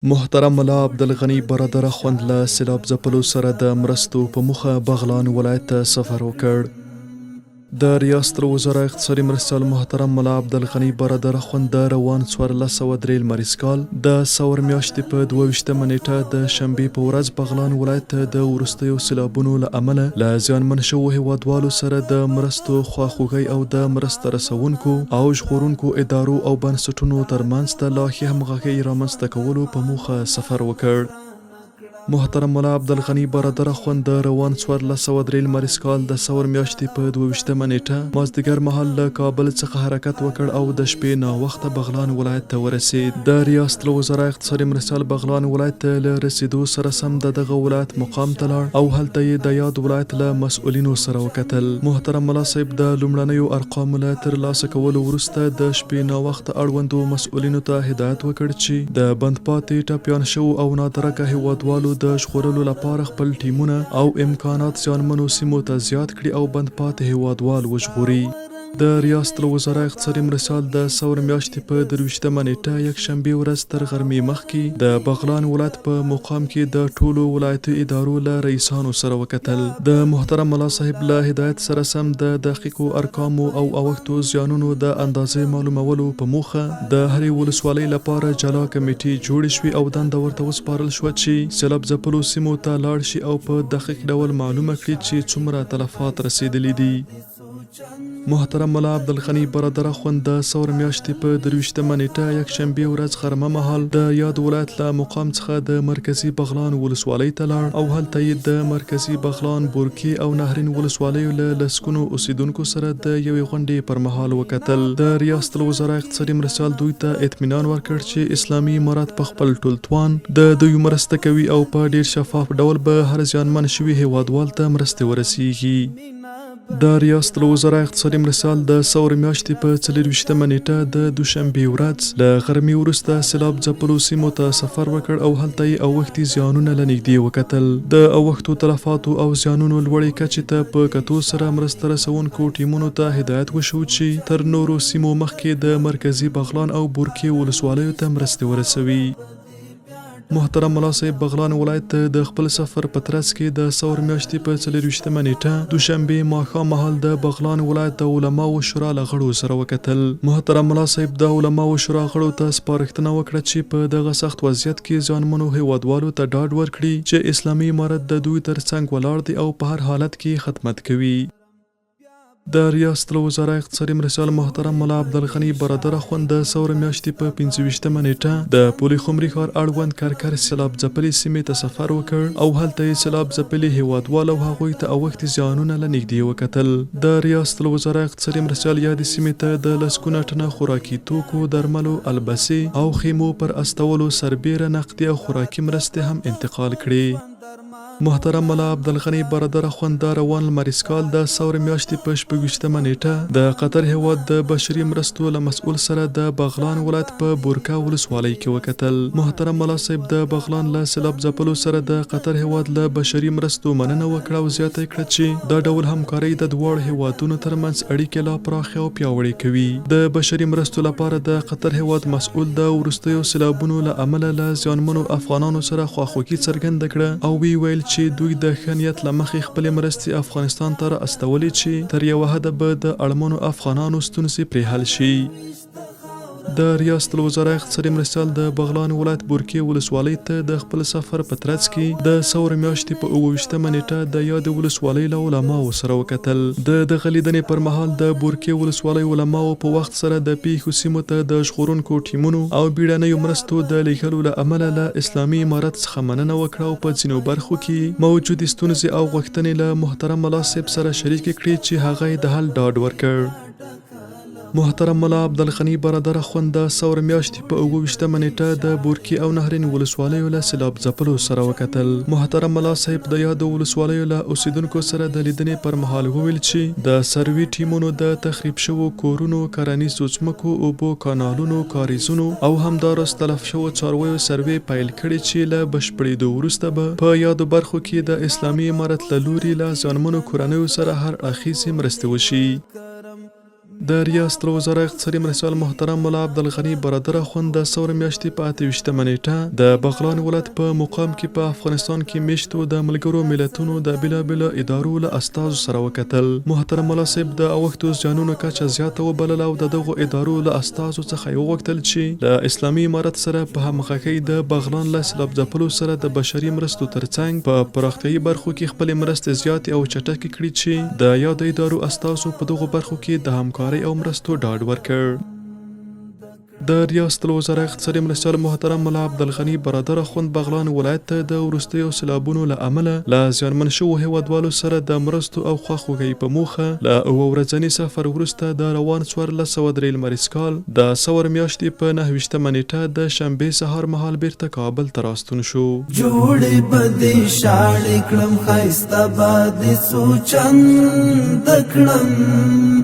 محترم ملا عبدالغني برادر خوند له سیلاب ځپلو سره د مرستو په موخه بغلان ولایت ته سفر وکړ. د ریاست الوزرا اقتصادي مرستیال محترم ملا عبدالغني برادر خوند د روان 1403 لمریز کال د سور میاشتې په 22مه نیټه د شنبې په ورځ بغلان ولایت ته د وروستیو سیلابونو له امله له زیانمن شوو هیوادوالو سره د مرستو خواخوږۍ او د مرسته رسونکو او ژغورونکو ادارو او بنسټونو ترمنځ د لا ښې همغږۍ رامنځته کولو په موخه سفر وکړ. محترم ملا عبدالغني برادر خوند د روان 1403 لمریز کال د سور میاشتې په 22مه نیټه مازدیګر مهال له کابل څخه حرکت وکړ او د شپې ناوخته بغلان ولایت ته ورسید. د ریاست الوزرا اقتصادي مرستیال بغلان ولایت ته له رسیدو سره سم د دغه ولایت مقام ته لاړ او هلته یې د یاد ولایت له مسؤلینو سره وکتل. محترم ملا صاحب د لومړنیو ارقامو له ترلاسه کولو وروسته د شپې ناوخته اړوندو مسؤلینو ته هدایت وکړ چې د بند پاتې ټپیان شوو او نادرکه هیوادوالو د ژغورلو لپاره خپل ټیمونه او امکانات زیانمنو سیمو ته زیات کړي او بند پاتې هیوادوال وژغوري. د ریاست الوزرا اقتصادي مرستیال د سور میاشتې په 23مه نیټه یکشنبې ورځ تر غرمې مخکې د بغلان ولایت په مقام کې د ټولو ولایتي ادارو له رئیسانو سره وکتل. د محترم ملا صاحب له هدایت سره سم د دقیقو ارقامو او اوښتو زیانونو د اندازې معلومولو په موخه د هرې ولسوالۍ لپاره جلا کمیټې جوړې شوې او دنده ورته وسپارل شوه چې سیلاب ځپلو سیمو ته لاړ شي او په دقیق ډول معلومه کړي چې څومره تلفات رسیدلي دي. محترم ملا عبدالغني برادر خوند د سور میاشتې په 23مه نیټه یکشنبې ورځ غرمه مهال د یاد ولایت له مقام څخه د مرکزي بغلان ولسوالۍ ته لاړ او هلته یې د مرکزي بغلان بورکي او نهرین ولسوالیو له لسګونو اوسیدونکو سره د یوې غونډې پر مهال وکتل. د ریاست الوزرا اقتصادي مرستیال دوی ته اطمینان ورکړ چې اسلامي امارت په خپل ټول توان د دوی مرسته کوي او په ډیر شفاف ډول به هر زیانمن شوي هیوادوال ته مرستې ورسیږي. د ریاست الوزرا اقتصادي مرستیال د سور میاشتې په 24مه نیټه د دوشنبې ورځ له غرمې وروسته سیلاب ځپلو سیمو ته سفر وکړ او هلته یې اوښتي زیانونه له نږدې وکتل. د اوښتو تلفاتو او زیانونو لوړې کچې ته په کتو سره مرسته رسونکو ټیمونو ته هدایت وشو چې تر نورو سیمو مخکې د مرکزي بغلان او بورکي ولسوالیو ته مرستې ورسوي. محترم ملا صاحب بغلان ولایت ته د خپل سفر په ترڅ کې د سور میاشتې په 24مه نیټه دوشنبې ماښام مهال د بغلان ولایت د علماو شورا له غړو سره وکتل. محترم ملا صاحب د علماو شورا غړو ته سپارښتنه وکړه چې په دغه سخت وضعیت کې زیانمنو هیوادوالو ته ډاډ ورکړي چې اسلامي امارت د دوی تر څنګ ولاړ دی او په هر حالت کې خدمت کوي. د ریاست الوزرا اقتصادي مرستیال محترم ملا عبدالغني برادر خوند د سور میاشتې په 25مه نیټه د پولي خمري ښار اړوند کرکر سیلاب ځپلې سیمې ته سفر وکړ او هلته یې سیلاب ځپلي هیوادوال او هغوی ته اوښتي زیانونه له نږدې وکتل. د ریاست الوزرا اقتصادي مرستیال یادې سیمې ته د لسګونه ټنه خوراکي توکو، درملو، البسې او خیمو پر استولو سربیره نقدي او خوراکي مرستې هم انتقال کړي. محترم ملا عبدالغني برادر خوند د روان لمریز کال د سور میاشتې په 26مه نیټه د قطر هیواد د بشري مرستو له مسؤل سره د بغلان ولایت په بورکا ولسوالۍ کې وکتل. محترم ملا صاحب د بغلان له سیلاب ځپلو سره د قطر هیواد له بشري مرستو مننه وکړه او زیاته کړه چې دا ډول همکاري د دواړو هیوادونو ترمنځ اړیکې لا پراخې او پیاوړې کوي. د بشري مرستو لپاره د قطر هیواد مسؤل د وروستیو سیلابونو له امله له زیانمنو افغانانو سره خواخوږي څرګنده کړه او وی ویل چې دوی د ښه نیت له مخې خپلې مرستې افغانستان ته را استولې چې تر یوه حده به د اړمنو افغانانو ستونزې پرې حل شي. د ریاست الوزرا اقتصادي مرستیال د بغلان ولایت بورکي ولسوالۍ ته د خپل سفر په ترڅ کې د سور میاشتې په 28مه نیټه د یاد ولسوالۍ له علماو سره وکتل. د دغه لیدنې پر مهال د بورکي ولسوالۍ علماو په وخت سره د پیښو سیمو ته د ژغورونکو ټیمونو او بیړنیو مرستو د لیږلو له امله له اسلامي امارت څخه مننه وکړه او په ځینو برخو کې موجودې ستونزې او غوښتنې له محترم ملا صاحب سره شریکې کړي چې هغه یې د حل ډاډ ورکړ. محترم ملا عبدالغني برادر خوند د سور میاشتې په 28مه نیټه د بورکي او نهرین ولسوالیو له سیلاب ځپلو سره وکتل. محترم ملا صاحب د یادو ولسوالیو له اوسیدونکو سره د لیدنې پر مهال وویل چې د سروي ټیمونو د تخریب شوو کورونو، کرنیزو ځمکو، اوبو کانالونو، کاریزونو او همداراز تلف شوو څارویو سروې پیل کړي چې له بشپړېدو وروسته به په یادو برخو کې د اسلامي امارت له لوري له زیانمنو کورنیو سره هر اړخیزې مرستې وشي. د ریاست الوزرا اقتصادي مرستیال محترم ملا عبدالغني برادر اخوند د ثور میاشتې په 28مه نیټه د بغلان ولایت په مقام کې په افغانستان کې میشتو د ملګرو ملتونو د بېلابېلو ادارو له استازو سره وکتل. محترم ملا صاحب د اوښتو زیانونو کچه زیاته وبلله او د دغو ادارو له استازو څخه یې وغوښتل چې له اسلامي امارت سره په همغږۍ د بغلان له سیلاب ځپلو سره د بشري مرستو ترڅنګ په پراختیایي برخو کې خپلې مرستې زیاتې او چټکې کړي چې د یادو ادارو استازو په دغو برخو کې د همکارۍ او مرستو ډاډ ورکړ. د ریاست الوزرا اقتصادي مرستیال محترم ملا عبدالغني برادر اخوند بغلان ولایت ته د وروستیو سیلابونو له امله له زیانمن شوو هیوادوالو سره د مرستو او خواخوږۍ په موخه له 7 ورځني سفر وروسته د روان 1403 لمریز کال د ثور میاشتې په 29مه نیټه د شنبې سهار مهال بیرته کابل ته راستون شو. جوړې بدې شاړې کړم ښایسته به دې څو چند کړم